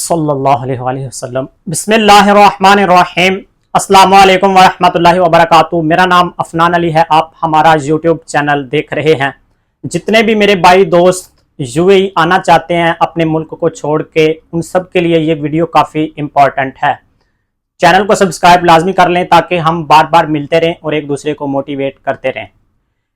सल्लल्लाहु अलैहि वसल्लम। बिस्मिल्लाहिर्रहमानिर्रहीम। अस्सलामु अलैकुम वरहमतुल्लाहि वबरकातुहू। मेरा नाम अफनान अली है। आप हमारा यूट्यूब चैनल देख रहे हैं। जितने भी मेरे भाई दोस्त यूएई आना चाहते हैं अपने मुल्क को छोड़ के, उन सब के लिए ये वीडियो काफ़ी इम्पॉर्टेंट है। चैनल को सब्सक्राइब लाजमी कर लें ताकि हम बार बार मिलते रहें और एक दूसरे को मोटिवेट करते रहें।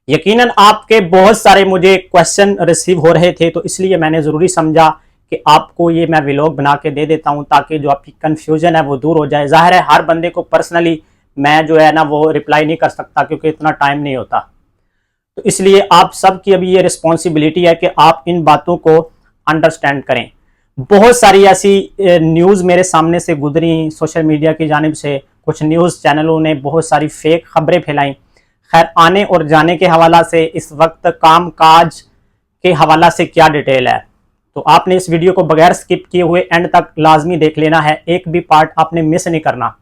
यकीनन आपके बहुत सारे मुझे क्वेश्चन रिसीव हो रहे थे, तो इसलिए मैंने ज़रूरी समझा कि आपको ये मैं व्लॉग बना के दे देता हूं ताकि जो आपकी कन्फ्यूजन है वो दूर हो जाए। जाहिर है हर बंदे को पर्सनली मैं जो है ना वो रिप्लाई नहीं कर सकता क्योंकि इतना टाइम नहीं होता। तो इसलिए आप सबकी अभी ये रिस्पॉन्सिबिलिटी है कि आप इन बातों को अंडरस्टैंड करें। बहुत सारी ऐसी न्यूज़ मेरे सामने से गुजरी, सोशल मीडिया की जानिब से कुछ न्यूज़ चैनलों ने बहुत सारी फेक खबरें फैलाई। खैर, आने और जाने के हवाला से, इस वक्त काम काज के हवाला से क्या डिटेल है, तो आपने इस वीडियो को बगैर स्किप किए हुए एंड तक लाजमी देख लेना है। एक भी पार्ट आपने मिस नहीं करना।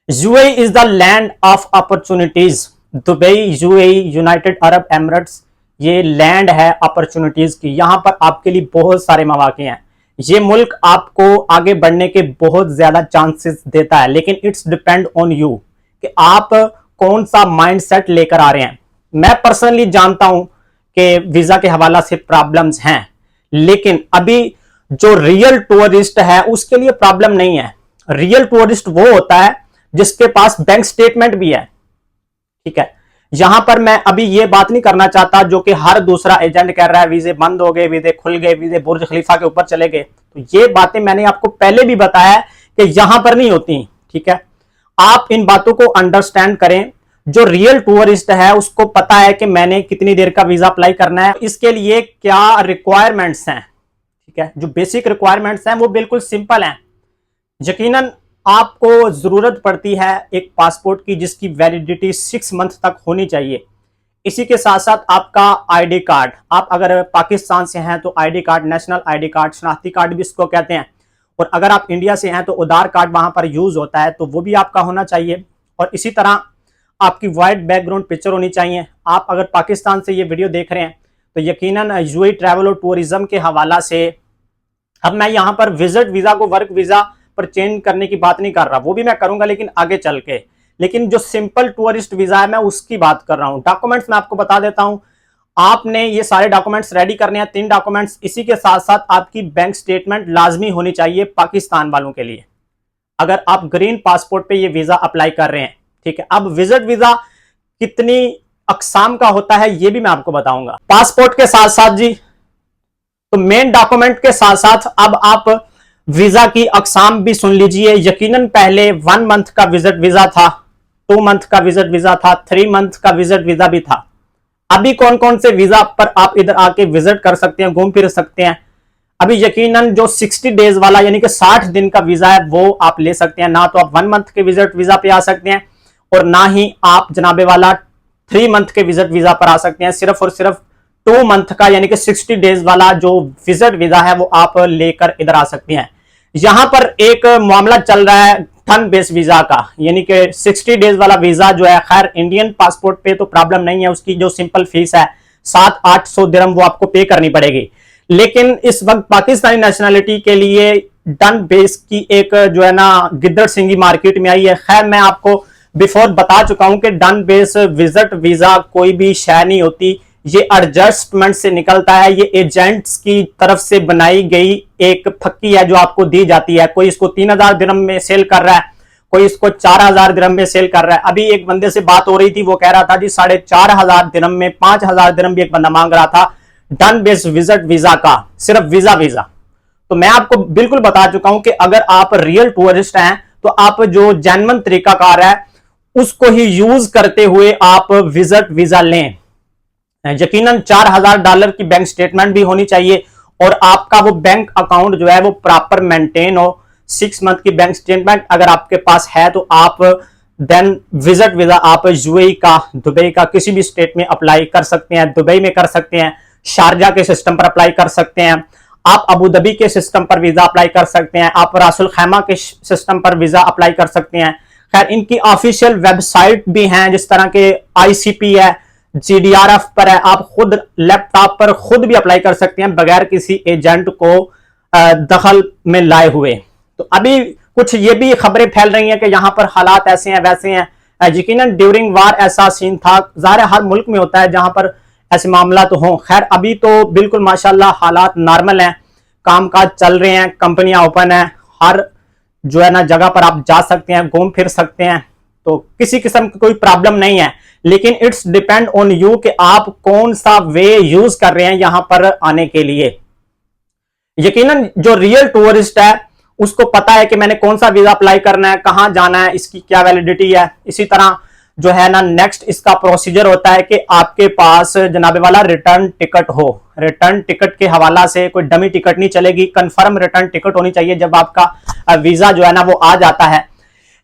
UAE is the land of opportunities. Dubai, UAE, United Arab Emirates, ये लैंड है अपॉर्चुनिटीज की। यहां पर आपके लिए बहुत सारे मौके हैं। ये मुल्क आपको आगे बढ़ने के बहुत ज्यादा चांसेस देता है, लेकिन इट्स डिपेंड ऑन यू कि आप कौन सा माइंडसेट लेकर आ रहे हैं। मैं पर्सनली जानता हूं कि वीजा के हवाला से प्रॉब्लम्स हैं, लेकिन अभी जो रियल टूरिस्ट है उसके लिए प्रॉब्लम नहीं है। रियल टूरिस्ट वो होता है जिसके पास बैंक स्टेटमेंट भी है। ठीक है, यहां पर मैं अभी ये बात नहीं करना चाहता जो कि हर दूसरा एजेंट कह रहा है वीजे बंद हो गए, वीजे खुल गए, वीजे बुर्ज खलीफा के ऊपर चले गए। तो ये बातें मैंने आपको पहले भी बताया है कि यहां पर नहीं होती। ठीक है, आप इन बातों को अंडरस्टैंड करें। जो रियल टूरिस्ट है उसको पता है कि मैंने कितनी देर का वीजा अप्लाई करना है, इसके लिए क्या रिक्वायरमेंट्स हैं। ठीक है, जो बेसिक रिक्वायरमेंट्स हैं वो बिल्कुल सिंपल हैं। यकीनन आपको जरूरत पड़ती है एक पासपोर्ट की जिसकी वैलिडिटी 6 मंथ तक होनी चाहिए। इसी के साथ साथ आपका आईडी कार्ड, आप अगर पाकिस्तान से हैं तो ID card, national ID card, शनाख्ती कार्ड भी इसको कहते हैं, और अगर आप इंडिया से हैं तो आधार कार्ड वहां पर यूज होता है, तो वो भी आपका होना चाहिए। और इसी तरह आपकी वाइट बैकग्राउंड पिक्चर होनी चाहिए। आप अगर पाकिस्तान से ये वीडियो देख रहे हैं तो यकीनन यूएई ट्रैवल और टूरिज्म के हवाला से, अब मैं यहाँ पर विजिट वीजा को वर्क वीजा पर चेंज करने की बात नहीं कर रहा, वो भी मैं करूंगा लेकिन आगे चल के। लेकिन जो सिंपल टूरिस्ट वीजा है मैं उसकी बात कर रहा हूँ। डॉक्यूमेंट्स मैं आपको बता देता हूँ। आपने ये सारे डॉक्यूमेंट्स रेडी करने हैं, 3 डॉक्यूमेंट्स। इसी के साथ साथ आपकी बैंक स्टेटमेंट लाजमी होनी चाहिए पाकिस्तान वालों के लिए, अगर आप ग्रीन पासपोर्ट पे ये वीजा अप्लाई कर रहे हैं। ठीक है, अब विजिट वीजा कितनी अकसाम का होता है ये भी मैं आपको बताऊंगा। पासपोर्ट के साथ साथ जी, तो मेन डॉक्यूमेंट के साथ साथ अब आप वीजा की अकसाम भी सुन लीजिए। यकीनन पहले 1 मंथ का विजिट वीजा था, 2 मंथ का विजिट वीजा था, 3 मंथ का विजिट वीजा भी था। अभी कौन कौन से वीजा पर आप इधर आके विजिट कर सकते हैं, घूम फिर सकते हैं। अभी यकीनन जो 60 डेज वाला यानी कि 60 दिन का वीजा है वो आप ले सकते हैं। ना तो आप 1 मंथ के विजिट वीजा पे आ सकते हैं और ना ही आप जनाबे वाला 3 मंथ के विजिट वीजा पर आ सकते हैं। सिर्फ और सिर्फ 2 मंथ का यानी कि 60 डेज वाला जो विजिट वीजा है वो आप लेकर इधर आ सकते हैं। यहां पर एक मामला चल रहा है टर्न बेस्ड वीजा का, यानी कि 60 डेज वाला वीजा जो है, खैर इंडियन पासपोर्ट पे तो प्रॉब्लम नहीं है, उसकी जो सिंपल फीस है 700-800 दिरहम वो आपको पे करनी पड़ेगी। लेकिन इस वक्त पाकिस्तानी नेशनलिटी के लिए टर्न बेस की एक जो है ना गिद्दड़ सिंगी मार्केट में आई है। खैर, मैं आपको बिफोर बता चुका हूं कि डन बेस विजिट वीजा कोई भी शय नहीं होती, ये एडजस्टमेंट से निकलता है। ये एजेंट्स की तरफ से बनाई गई एक फक्की है जो आपको दी जाती है। कोई इसको 3000 दिरहम में सेल कर रहा है, कोई इसको 4000 दिरहम में सेल कर रहा है। अभी एक बंदे से बात हो रही थी, वो कह रहा था जी 4500 दिरहम में, 5000 दिरहम भी एक बंदा मांग रहा था डन बेस विजिट वीजा का, सिर्फ वीजा। तो मैं आपको बिल्कुल बता चुका हूं कि अगर आप रियल टूरिस्ट हैं तो आप जो जेन्युइन तरीकाकार है उसको ही यूज करते हुए आप विजिट वीजा लें। यकीनन $4000 की बैंक स्टेटमेंट भी होनी चाहिए और आपका वो बैंक अकाउंट जो है वो प्रॉपर मेंटेन हो। 6 मंथ की बैंक स्टेटमेंट अगर आपके पास है तो आप देन विजिट वीजा आप यूएई का, दुबई का, किसी भी स्टेट में अप्लाई कर सकते हैं। दुबई में कर सकते हैं, शारजा के सिस्टम पर अप्लाई कर सकते हैं, आप अबू धाबी के सिस्टम पर वीजा अप्लाई कर सकते हैं, आप रासुल खैमा के सिस्टम पर वीजा अप्लाई कर सकते हैं। खैर, इनकी ऑफिशियल वेबसाइट भी हैं, जिस तरह के आईसीपी है, जीडीआरएफ पर है। आप खुद लैपटॉप पर खुद भी अप्लाई कर सकते हैं बगैर किसी एजेंट को दखल में लाए हुए। तो अभी कुछ ये भी खबरें फैल रही हैं कि यहाँ पर हालात ऐसे हैं वैसे हैं। यकीनन ड्यूरिंग वार ऐसा सीन था, ज़ाहिर हर मुल्क में होता है जहां पर ऐसे मामला तो हों। खैर अभी तो बिल्कुल माशाल्लाह हालात नॉर्मल हैं, कामकाज चल रहे हैं, कंपनियां ओपन हैं, हर जो है ना जगह पर आप जा सकते हैं, घूम फिर सकते हैं, तो किसी किस्म की कोई प्रॉब्लम नहीं है। लेकिन इट्स डिपेंड ऑन यू कि आप कौन सा वे यूज कर रहे हैं यहां पर आने के लिए। यकीनन जो रियल टूरिस्ट है उसको पता है कि मैंने कौन सा वीजा अप्लाई करना है, कहां जाना है, इसकी क्या वैलिडिटी है। इसी तरह जो है ना नेक्स्ट इसका प्रोसीजर होता है कि आपके पास जनाबे वाला रिटर्न टिकट हो। रिटर्न टिकट के हवाला से कोई डमी टिकट नहीं चलेगी, कंफर्म रिटर्न टिकट होनी चाहिए जब आपका वीजा जो है ना वो आ जाता है।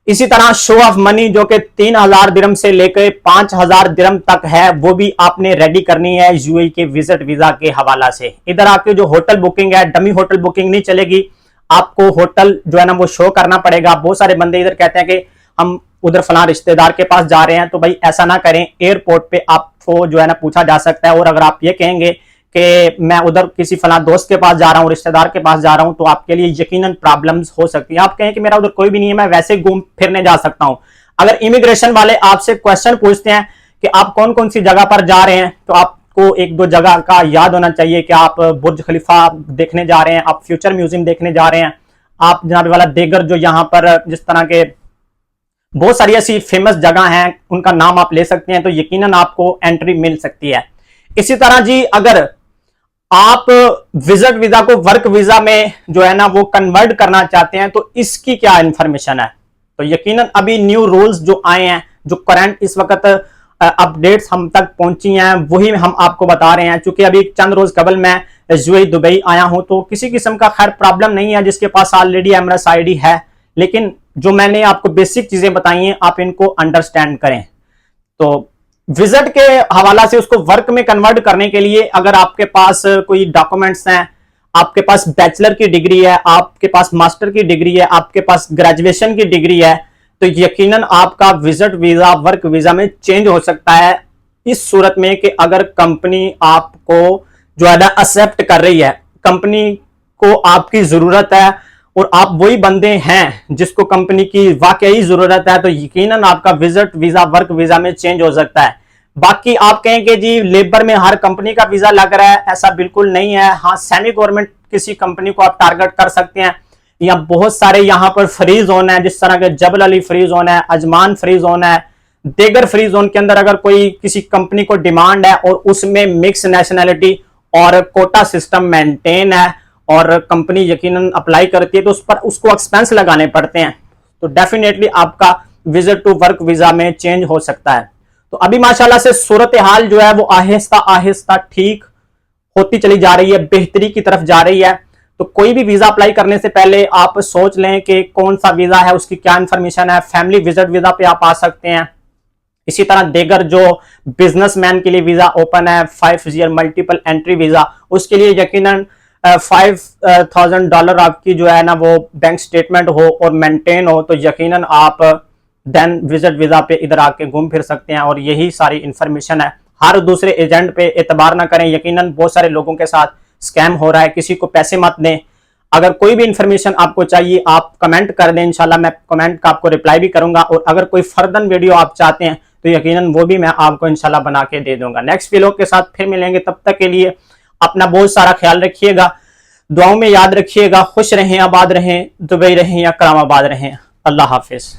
इसी तरह शो ऑफ मनी जो कि 3000 दिरहम से लेकर 5000 दिरहम तक है, वो भी आपने रेडी करनी है यूएई के विजिट वीजा के हवाला से। इधर आपकी जो होटल बुकिंग है, डमी होटल बुकिंग नहीं चलेगी, आपको होटल जो है ना वो शो करना पड़ेगा। बहुत सारे बंदे इधर कहते हैं कि हम उधर फलां रिश्तेदार के पास जा रहे हैं, तो भाई ऐसा ना करें। एयरपोर्ट पे आपको जो है ना पूछा जा सकता है, और अगर आप ये कहेंगे कि मैं उधर किसी फलां दोस्त के पास जा रहा हूं, रिश्तेदार के पास जा रहा हूं, तो आपके लिए यकीनन प्रॉब्लम्स हो सकती है। आप कहें कि मेरा उधर कोई भी नहीं है, मैं वैसे घूम फिरने जा सकता हूं। अगर इमिग्रेशन वाले आपसे क्वेश्चन पूछते हैं कि आप कौन कौन सी जगह पर जा रहे हैं, तो आपको एक दो जगह का याद होना चाहिए कि आप बुर्ज खलीफा देखने जा रहे हैं, आप फ्यूचर म्यूजियम देखने जा रहे हैं, आप जनाब वाला देगर जो यहाँ पर जिस तरह के बहुत सारी ऐसी फेमस जगह हैं उनका नाम आप ले सकते हैं, तो यकीनन आपको एंट्री मिल सकती है। इसी तरह जी अगर आप विजिट वीजा को वर्क वीजा में जो है ना वो कन्वर्ट करना चाहते हैं, तो इसकी क्या इंफॉर्मेशन है। तो यकीनन अभी न्यू रूल्स जो आए हैं, जो करंट इस वक्त अपडेट्स हम तक पहुंची हैं, वही हम आपको बता रहे हैं। चूंकि अभी चंद रोज कबल मैं यूएई दुबई आया हूं, तो किसी किस्म का खैर प्रॉब्लम नहीं है जिसके पास ऑलरेडी एमरस आईडी है। लेकिन जो मैंने आपको बेसिक चीजें बताई हैं, आप इनको अंडरस्टैंड करें। तो विजिट के हवाला से उसको वर्क में कन्वर्ट करने के लिए अगर आपके पास कोई डॉक्यूमेंट्स हैं, आपके पास बैचलर की डिग्री है, आपके पास मास्टर की डिग्री है, आपके पास ग्रेजुएशन की डिग्री है, तो यकीनन आपका विजिट वीजा वर्क वीजा में चेंज हो सकता है। इस सूरत में कि अगर कंपनी आपको जो है ना एक्सेप्ट कर रही है, कंपनी को आपकी जरूरत है और आप वही बंदे हैं जिसको कंपनी की वाकई जरूरत है, तो यकीनन आपका विजिट वीजा वर्क वीजा में चेंज हो सकता है। बाकी आप कहेंगे जी लेबर में हर कंपनी का वीजा लग रहा है, ऐसा बिल्कुल नहीं है। हाँ, सेमी गवर्नमेंट किसी कंपनी को आप टारगेट कर सकते हैं, या बहुत सारे यहाँ पर फ्री जोन है, जिस तरह के जबल अली फ्री जोन है, अजमान फ्री जोन है, देगर फ्री जोन के अंदर अगर कोई किसी कंपनी को डिमांड है और उसमें मिक्स नेशनैलिटी और कोटा सिस्टम मेंटेन है और कंपनी यकीनन अप्लाई करती है, तो उस पर उसको एक्सपेंस लगाने पड़ते हैं, तो डेफिनेटली आपका विजिट टू वर्क वीजा में चेंज हो सकता है। तो अभी माशाल्लाह से सूरत हाल जो है वो आहिस्ता आहिस्ता ठीक होती चली जा रही है, बेहतरी की तरफ जा रही है। तो कोई भी वीजा अप्लाई करने से पहले आप सोच लें कि कौन सा वीजा है, उसकी क्या इंफॉर्मेशन है। फैमिली विजिट वीजा पे आप आ सकते हैं। इसी तरह देगर जो बिजनेसमैन के लिए वीजा ओपन है, 5 ईयर मल्टीपल एंट्री वीजा, उसके लिए यकीनन $5,000 आपकी जो है ना वो बैंक स्टेटमेंट हो और मेंटेन हो, तो यकीनन आप देन विजिट वीजा पे इधर आके घूम फिर सकते हैं। और यही सारी इंफॉर्मेशन है। हर दूसरे एजेंट पे एतबार ना करें, यकीनन बहुत सारे लोगों के साथ स्कैम हो रहा है, किसी को पैसे मत दें। अगर कोई भी इंफॉर्मेशन आपको चाहिए आप कमेंट कर दें, इंशाल्लाह मैं कमेंट का आपको रिप्लाई भी करूंगा। और अगर कोई फर्दर वीडियो आप चाहते हैं तो यकीनन वो भी मैं आपको इंशाल्लाह बना के दे दूंगा। नेक्स्ट वीडियो के साथ फिर मिलेंगे, तब तक के लिए अपना बहुत सारा ख्याल रखिएगा, दुआओं में याद रखिएगा। खुश रहें, आबाद रहें, दुबई रहें या करामाबाद रहें। अल्लाह हाफिज।